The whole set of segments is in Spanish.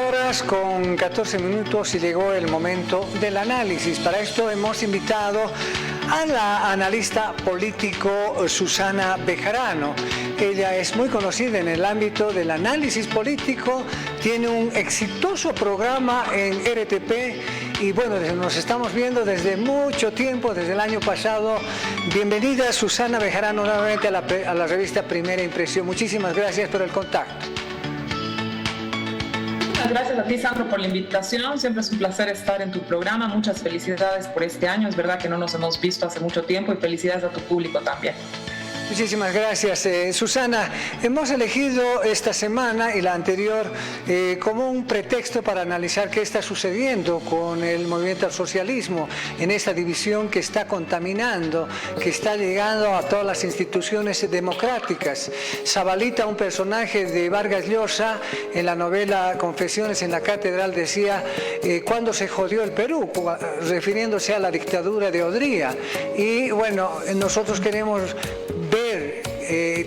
horas con 14 minutos y llegó el momento del análisis. Para esto hemos invitado a la analista político Susana Bejarano. Ella es muy conocida en el ámbito del análisis político, tiene un exitoso programa en RTP y bueno, nos estamos viendo desde mucho tiempo, desde el año pasado. Bienvenida Susana Bejarano nuevamente a la revista Primera Impresión. Muchísimas gracias por el contacto. Gracias a ti, Sandro, por la invitación. Siempre es un placer estar en tu programa. Muchas felicidades por este año. Es verdad que no nos hemos visto hace mucho tiempo y felicidades a tu público también. Muchísimas gracias, Susana. Hemos elegido esta semana y la anterior como un pretexto para analizar qué está sucediendo con el movimiento al socialismo en esta división que está contaminando, que está llegando a todas las instituciones democráticas. Zabalita, un personaje de Vargas Llosa, en la novela Confesiones en la Catedral, decía ¿cuándo se jodió el Perú?, refiriéndose a la dictadura de Odría. Y bueno, nosotros queremos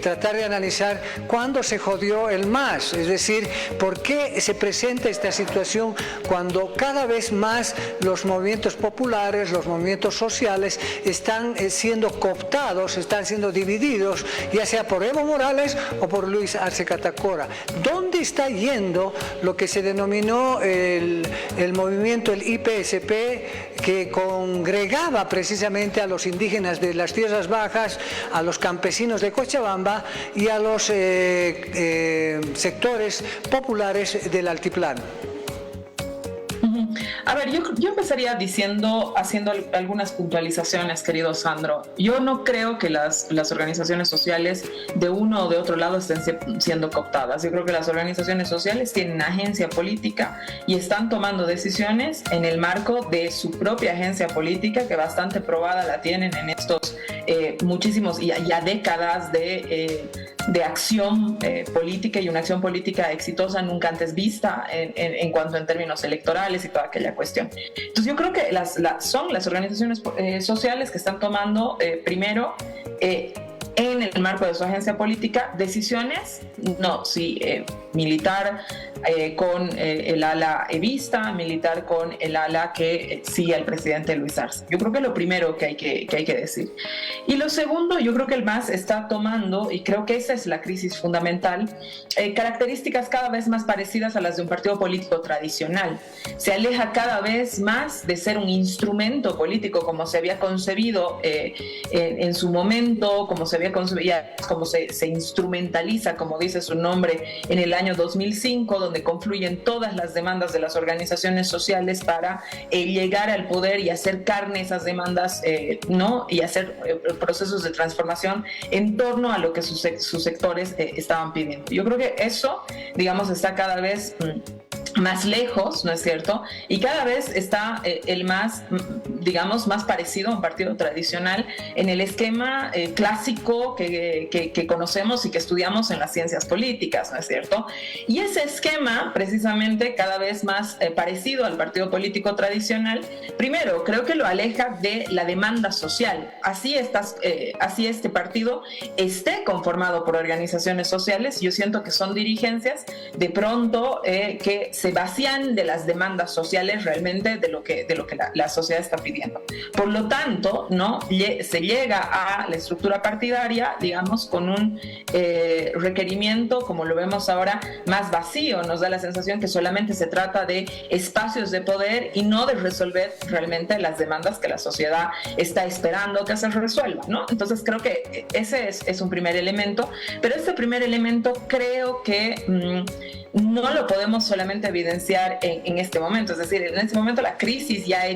tratar de analizar cuándo se jodió el MAS, es decir, por qué se presenta esta situación cuando cada vez más los movimientos populares, los movimientos sociales están siendo cooptados, están siendo divididos, ya sea por Evo Morales o por Luis Arce Catacora. ¿Dónde está yendo lo que se denominó el movimiento, el IPSP, que congregaba precisamente a los indígenas de las tierras bajas, a los campesinos de Cochabamba y a los sectores populares del altiplano? A ver, yo empezaría haciendo algunas puntualizaciones, querido Sandro. Yo no creo que las organizaciones sociales de uno o de otro lado estén siendo cooptadas. Yo creo que las organizaciones sociales tienen agencia política y están tomando decisiones en el marco de su propia agencia política, que bastante probada la tienen en estos muchísimos, ya décadas de acción política, y una acción política exitosa nunca antes vista en cuanto en términos electorales y toda aquella cuestión. Entonces yo creo que son las organizaciones sociales que están tomando primero en el marco de su agencia política decisiones, militar con el ala evista, militar con el ala que sigue al presidente Luis Arce. Yo creo que es lo primero que hay que decir. Y lo segundo, yo creo que el MAS está tomando, y creo que esa es la crisis fundamental, características cada vez más parecidas a las de un partido político tradicional. Se aleja cada vez más de ser un instrumento político como se había concebido en su momento, como se había concebido, como se instrumentaliza, como dice su nombre, en el año 2005, donde confluyen todas las demandas de las organizaciones sociales para llegar al poder y hacer carne esas demandas, y hacer procesos de transformación en torno a lo que sus sectores estaban pidiendo. Yo creo que eso, digamos, está cada vez más lejos, ¿no es cierto? Y cada vez está el más, digamos, más parecido a un partido tradicional en el esquema clásico que conocemos y que estudiamos en las ciencias políticas, ¿no es cierto? Y ese esquema, precisamente, cada vez más parecido al partido político tradicional, primero, creo que lo aleja de la demanda social. Así este partido esté conformado por organizaciones sociales, yo siento que son dirigencias de pronto que se vacían de las demandas sociales realmente de lo que la sociedad está pidiendo. Por lo tanto, se llega a la estructura partidaria, digamos, con un requerimiento, como lo vemos ahora, más vacío. Nos da la sensación que solamente se trata de espacios de poder y no de resolver realmente las demandas que la sociedad está esperando que se resuelvan, ¿no? Entonces creo que ese es un primer elemento, pero este primer elemento creo que no lo podemos solamente evidenciar en este momento. Es decir, en este momento la crisis ya ha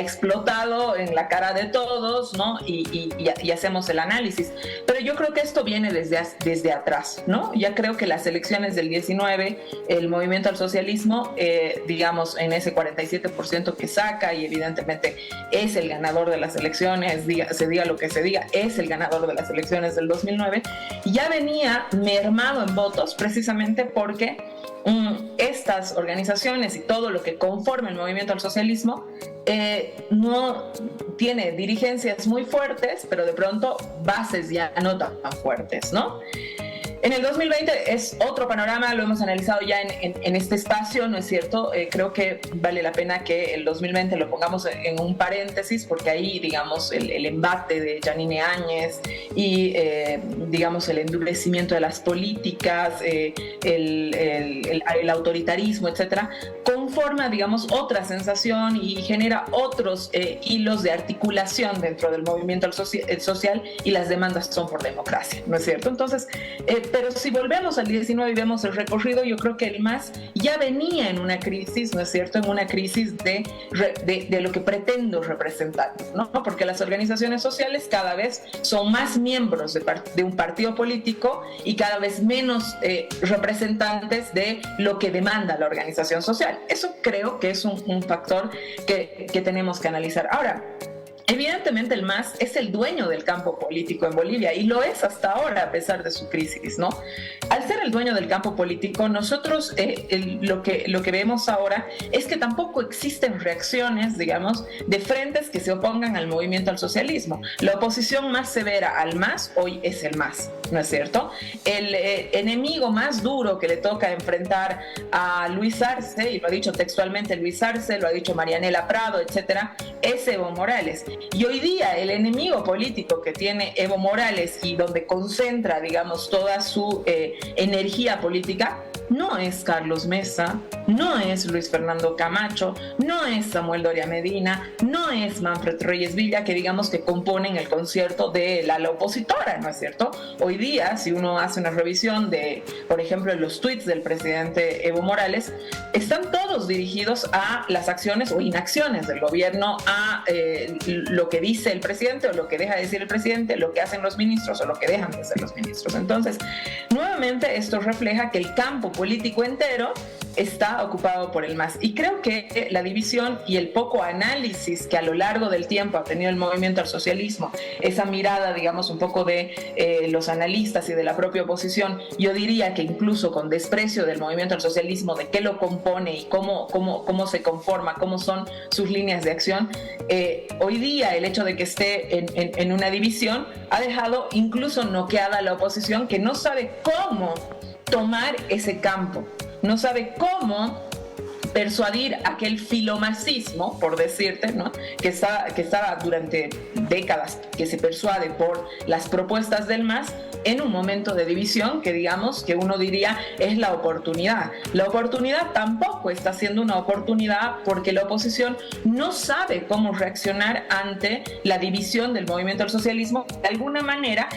explotado en la cara de todos, ¿no? Y hacemos el análisis. Pero yo creo que esto viene desde atrás, ¿no? Ya creo que las elecciones del 19, el movimiento al socialismo, digamos, en ese 47% que saca, y evidentemente es el ganador de las elecciones, se diga lo que se diga, es el ganador de las elecciones del 2009, ya venía mermado en votos precisamente porque estas organizaciones y todo lo que conforma el movimiento al socialismo no tiene dirigencias muy fuertes, pero de pronto bases ya no tan fuertes, ¿no? En el 2020 es otro panorama, lo hemos analizado ya en este espacio, ¿no es cierto? Creo que vale la pena que el 2020 lo pongamos en un paréntesis, porque ahí, digamos, el embate de Yanine Áñez y, digamos, el endurecimiento de las políticas, el autoritarismo, etcétera, conforma, digamos, otra sensación y genera otros hilos de articulación dentro del movimiento social, y las demandas son por democracia, ¿no es cierto? Entonces, pero si volvemos al 19 y vemos el recorrido, yo creo que el MAS ya venía en una crisis, ¿no es cierto? En una crisis de lo que pretendo representar, ¿no? Porque las organizaciones sociales cada vez son más miembros de un partido político y cada vez menos representantes de lo que demanda la organización social. Eso creo que es un factor que tenemos que analizar. Ahora, evidentemente el MAS es el dueño del campo político en Bolivia, y lo es hasta ahora a pesar de su crisis, ¿no? Al ser el dueño del campo político, nosotros lo que vemos ahora es que tampoco existen reacciones, digamos, de frentes que se opongan al movimiento al socialismo. La oposición más severa al MAS hoy es el MAS, ¿no es cierto? El enemigo más duro que le toca enfrentar a Luis Arce, y lo ha dicho textualmente Luis Arce, lo ha dicho Marianela Prado, etcétera, es Evo Morales. Y hoy día el enemigo político que tiene Evo Morales, y donde concentra, digamos, toda su energía política, no es Carlos Mesa, no es Luis Fernando Camacho, no es Samuel Doria Medina, no es Manfred Reyes Villa, que digamos que componen el concierto de la opositora, ¿no es cierto? Hoy día, si uno hace una revisión de, por ejemplo, los tweets del presidente Evo Morales, están todos dirigidos a las acciones o inacciones del gobierno, a lo que dice el presidente o lo que deja de decir el presidente, lo que hacen los ministros o lo que dejan de hacer los ministros. Entonces, nuevamente esto refleja que el campo político entero está ocupado por el MAS, y creo que la división y el poco análisis que a lo largo del tiempo ha tenido el movimiento al socialismo, esa mirada, digamos, un poco de los analistas y de la propia oposición, yo diría que incluso con desprecio del movimiento al socialismo, de qué lo compone y cómo se conforma, cómo son sus líneas de acción, hoy día el hecho de que esté en una división ha dejado incluso noqueada a la oposición, que no sabe cómo tomar ese campo, no sabe cómo persuadir aquel filomarxismo, por decirte, ¿no? que estaba durante décadas, que se persuade por las propuestas del MAS en un momento de división que, digamos, que uno diría es la oportunidad. La oportunidad tampoco está siendo una oportunidad, porque la oposición no sabe cómo reaccionar ante la división del movimiento al socialismo. De alguna manera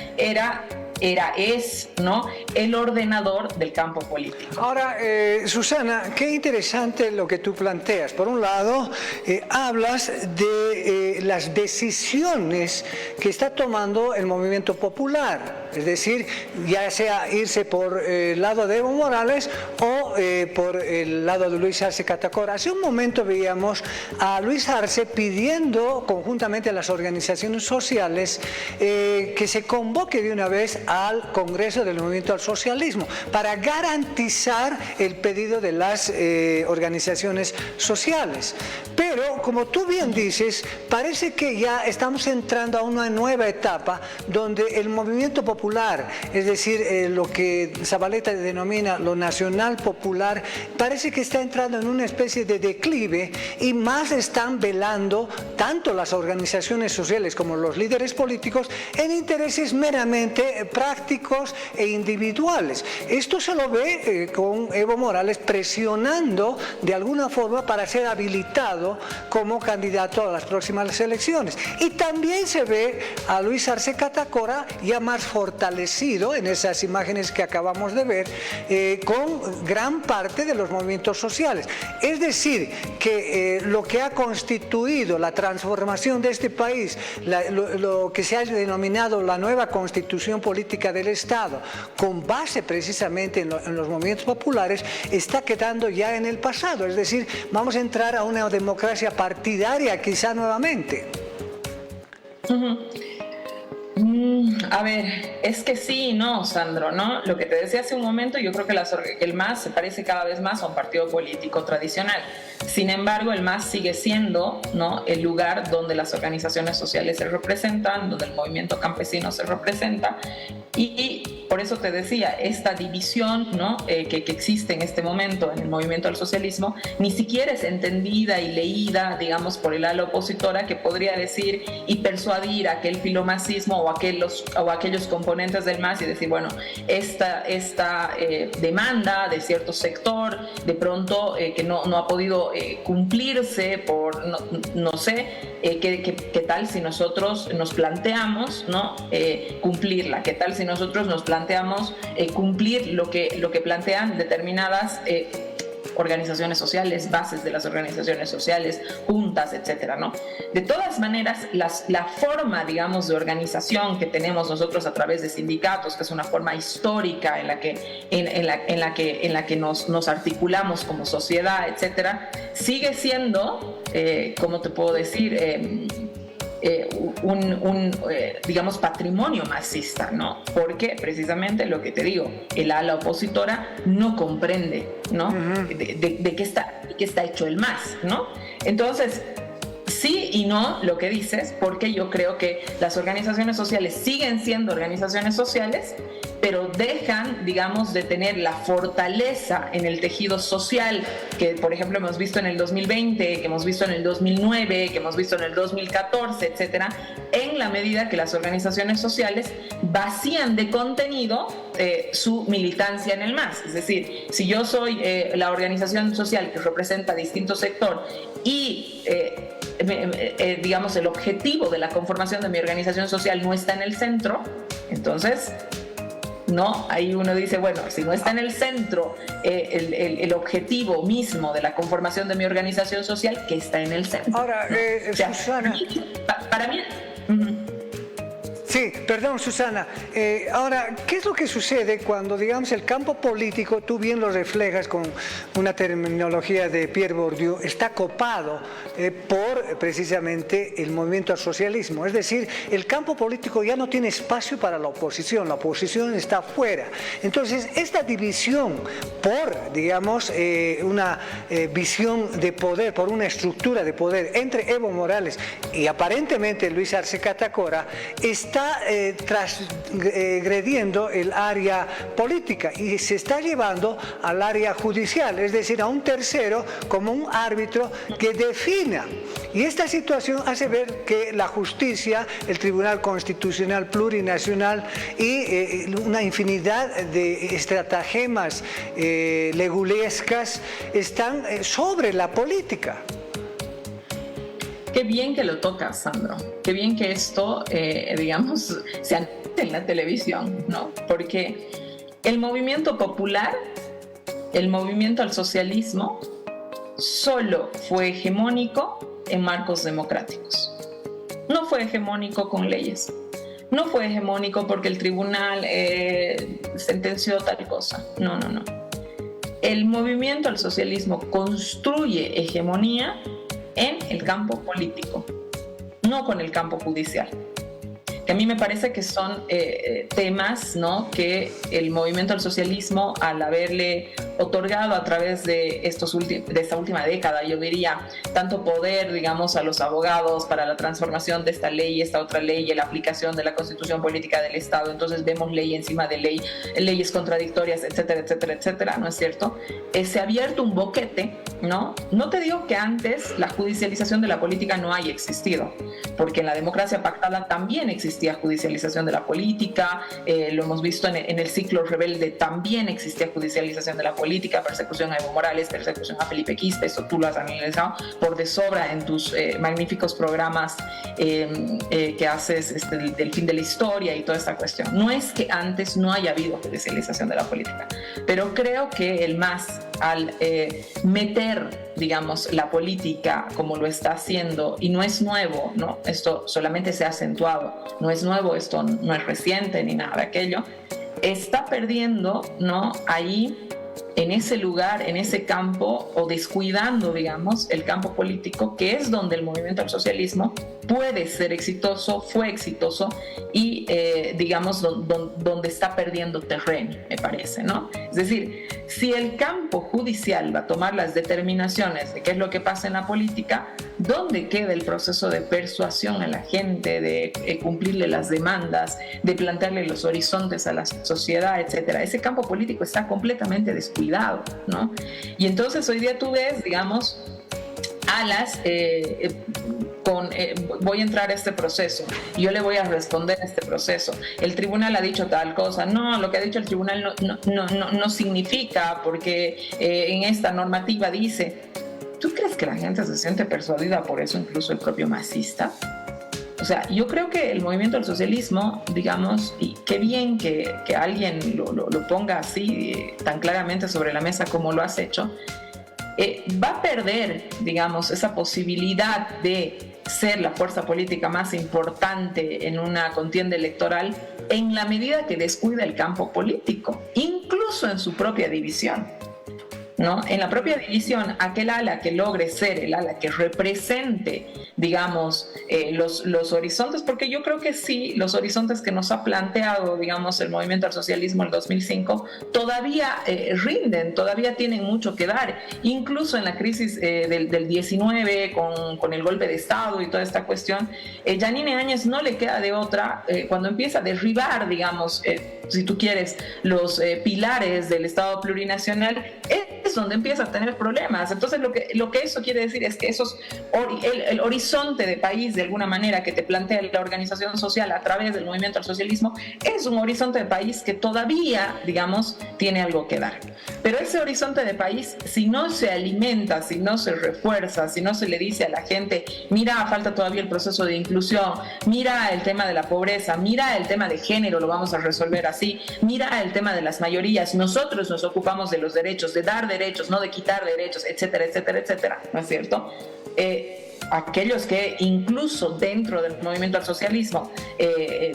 es, ¿no?, el ordenador del campo político. Ahora, Susana, qué interesante lo que tú planteas. Por un lado, hablas de las decisiones que está tomando el movimiento popular, es decir, ya sea irse por el lado de Evo Morales o por el lado de Luis Arce Catacora. Hace un momento veíamos a Luis Arce pidiendo conjuntamente a las organizaciones sociales que se convoque de una vez al Congreso del Movimiento al Socialismo para garantizar el pedido de las organizaciones sociales. Pero, como tú bien dices, parece que ya estamos entrando a una nueva etapa donde el movimiento popular, es decir, lo que Zabaleta denomina lo nacional popular, parece que está entrando en una especie de declive, y más están velando tanto las organizaciones sociales como los líderes políticos en intereses meramente prácticos e individuales. Esto se lo ve con Evo Morales presionando de alguna forma para ser habilitado como candidato a las próximas elecciones. Y también se ve a Luis Arce Catacora ya más fortalecido en esas imágenes que acabamos de ver, con gran parte de los movimientos sociales. Es decir, que lo que ha constituido la transformación de este país, lo que se ha denominado la nueva constitución política del Estado, con base precisamente en los movimientos populares, está quedando ya en el pasado. Es decir, vamos a entrar a una democracia partidaria quizá nuevamente. A ver, es que sí y no, Sandro, ¿no? Lo que te decía hace un momento, yo creo que el MAS se parece cada vez más a un partido político tradicional. Sin embargo, el MAS sigue siendo, ¿no?, el lugar donde las organizaciones sociales se representan, donde el movimiento campesino se representa, y por eso te decía, esta división, ¿no? que existe en este momento en el movimiento al socialismo, ni siquiera es entendida y leída, digamos, por el ala opositora, que podría decir y persuadir a aquel filomasismo o aquellos componentes del MAS y decir, bueno, esta demanda de cierto sector, de pronto que no ha podido cumplirse por, no sé, ¿qué tal si nosotros nos planteamos, ¿no? Cumplirla? ¿Qué tal si nosotros nos planteamos cumplir lo que plantean determinadas organizaciones sociales, bases de las organizaciones sociales, juntas, etcétera, ¿no? De todas maneras, la forma, digamos, de organización que tenemos nosotros a través de sindicatos, que es una forma histórica en la que nos articulamos como sociedad, etcétera, sigue siendo, ¿cómo te puedo decir? Digamos, patrimonio masista, ¿no? Porque precisamente lo que te digo, el ala opositora no comprende, ¿no? De qué está hecho el MAS, ¿no? Entonces, sí y no lo que dices, porque yo creo que las organizaciones sociales siguen siendo organizaciones sociales, pero dejan, digamos, de tener la fortaleza en el tejido social que, por ejemplo, hemos visto en el 2020, que hemos visto en el 2009, que hemos visto en el 2014, etcétera, en la medida que las organizaciones sociales vacían de contenido su militancia en el MAS. Es decir, si yo soy la organización social que representa distinto sector y digamos, el objetivo de la conformación de mi organización social no está en el centro, entonces, no, ahí uno dice, bueno, si no está en el centro el objetivo mismo de la conformación de mi organización social, ¿qué está en el centro? Ahora, ¿no? O sea, Susana. Para mí. Sí, perdón, Susana. Ahora, ¿qué es lo que sucede cuando, digamos, el campo político, tú bien lo reflejas con una terminología de Pierre Bourdieu, está copado por precisamente el movimiento al socialismo? Es decir, el campo político ya no tiene espacio para la oposición está fuera. Entonces, esta división por, digamos, una visión de poder, por una estructura de poder entre Evo Morales y aparentemente Luis Arce Catacora, está transgrediendo el área política y se está llevando al área judicial, es decir, a un tercero como un árbitro que defina. Y esta situación hace ver que la justicia, el Tribunal Constitucional Plurinacional y una infinidad de estratagemas legulescas están sobre la política. Qué bien que lo tocas, Sandro. Qué bien que esto, digamos, se anuncia en la televisión, ¿no? Porque el movimiento popular, el movimiento al socialismo, solo fue hegemónico en marcos democráticos. No fue hegemónico con leyes. No fue hegemónico porque el tribunal sentenció tal cosa. No. El movimiento al socialismo construye hegemonía en el campo político, no con el campo judicial. Que a mí me parece que son temas, ¿no?, que el movimiento al socialismo, al haberle otorgado a través de esta última década, yo diría, tanto poder, digamos, a los abogados para la transformación de esta ley y esta otra ley y la aplicación de la Constitución Política del Estado. Entonces vemos ley encima de ley, leyes contradictorias, etcétera, etcétera, etcétera, ¿no es cierto? Se ha abierto un boquete, ¿no? No te digo que antes la judicialización de la política no haya existido, porque en la democracia pactada también existía judicialización de la política, lo hemos visto en el ciclo rebelde, también existía judicialización de la política, persecución a Evo Morales, persecución a Felipe Quispe, eso tú lo has analizado por de sobra en tus magníficos programas que haces del fin de la historia y toda esta cuestión. No es que antes no haya habido judicialización de la política, pero creo que el MAS, al meter, digamos, la política como lo está haciendo, y no es nuevo, ¿no? Esto solamente se ha acentuado, no es nuevo, esto no es reciente ni nada de aquello, está perdiendo, ¿no?, ahí en ese lugar, en ese campo, o descuidando, digamos, el campo político, que es donde el movimiento al socialismo puede ser exitoso, fue exitoso y, digamos, donde está perdiendo terreno, me parece, ¿no? Es decir, si el campo judicial va a tomar las determinaciones de qué es lo que pasa en la política, ¿dónde queda el proceso de persuasión a la gente, de cumplirle las demandas, de plantearle los horizontes a la sociedad, etcétera? Ese campo político está completamente descuidado, ¿no? Y entonces hoy día tú ves, digamos, alas voy a entrar a este proceso, yo le voy a responder a este proceso, el tribunal ha dicho tal cosa, no, lo que ha dicho el tribunal no significa, porque en esta normativa dice. ¿Tú crees que la gente se siente persuadida por eso, incluso el propio masista? O sea, yo creo que el movimiento del socialismo, digamos, y qué bien que alguien lo ponga así tan claramente sobre la mesa como lo has hecho, va a perder, digamos, esa posibilidad de ser la fuerza política más importante en una contienda electoral en la medida que descuida el campo político, incluso en su propia división, ¿no? En la propia división, aquel ala que logre ser el ala que represente, digamos, los horizontes, porque yo creo que sí, los horizontes que nos ha planteado, digamos, el movimiento al socialismo en el 2005, todavía rinden, todavía tienen mucho que dar, incluso en la crisis del 19, con el golpe de Estado y toda esta cuestión, Yanine Áñez no le queda de otra, cuando empieza a derribar, digamos, si tú quieres, los pilares del Estado plurinacional, es donde empieza a tener problemas. Entonces lo que eso quiere decir es que el horizonte de país, de alguna manera, que te plantea la organización social a través del movimiento al socialismo, es un horizonte de país que todavía, digamos, tiene algo que dar. Pero ese horizonte de país, si no se alimenta, si no se refuerza, si no se le dice a la gente, mira, falta todavía el proceso de inclusión, mira el tema de la pobreza, mira el tema de género, lo vamos a resolver así, mira el tema de las mayorías, nosotros nos ocupamos de los derechos, de dar derechos, no de quitar derechos, etcétera, etcétera, etcétera, ¿no es cierto? Aquellos que incluso dentro del movimiento al socialismo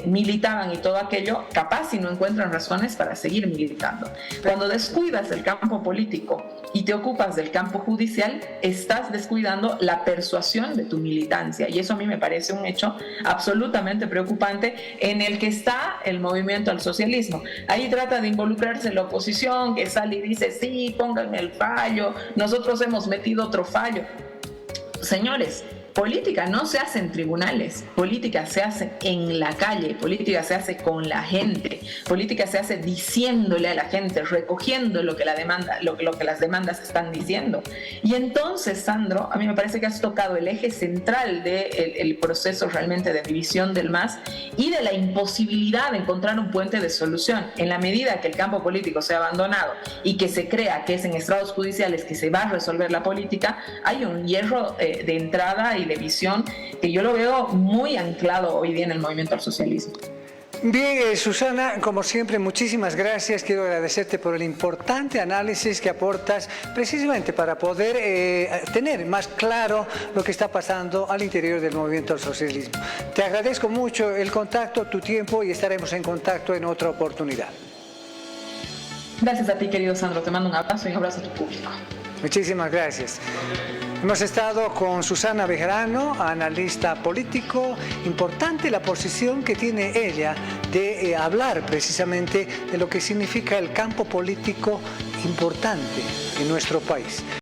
militaban y todo aquello, capaz si no encuentran razones para seguir militando. Cuando descuidas el campo político y te ocupas del campo judicial, estás descuidando la persuasión de tu militancia, y eso a mí me parece un hecho absolutamente preocupante en el que está el movimiento al socialismo. Ahí trata de involucrarse la oposición, que sale y dice, sí, pongan el fallo, nosotros hemos metido otro fallo. Señores, política no se hace en tribunales, política se hace en la calle, política se hace con la gente, política se hace diciéndole a la gente, recogiendo lo que las demandas están diciendo. Y entonces, Sandro, a mí me parece que has tocado el eje central del proceso realmente de división del MAS y de la imposibilidad de encontrar un puente de solución. En la medida que el campo político sea abandonado y que se crea que es en estrados judiciales que se va a resolver la política, hay un hierro de entrada y de visión que yo lo veo muy anclado hoy día en el movimiento al socialismo. Bien, Susana, como siempre, muchísimas gracias. Quiero agradecerte por el importante análisis que aportas precisamente para poder tener más claro lo que está pasando al interior del movimiento al socialismo. Te agradezco mucho el contacto, tu tiempo, y estaremos en contacto en otra oportunidad. Gracias a ti, querido Sandro. Te mando un abrazo y un abrazo a tu público. Muchísimas gracias. Hemos estado con Susana Bejarano, analista político. Importante la posición que tiene ella de hablar precisamente de lo que significa el campo político importante en nuestro país.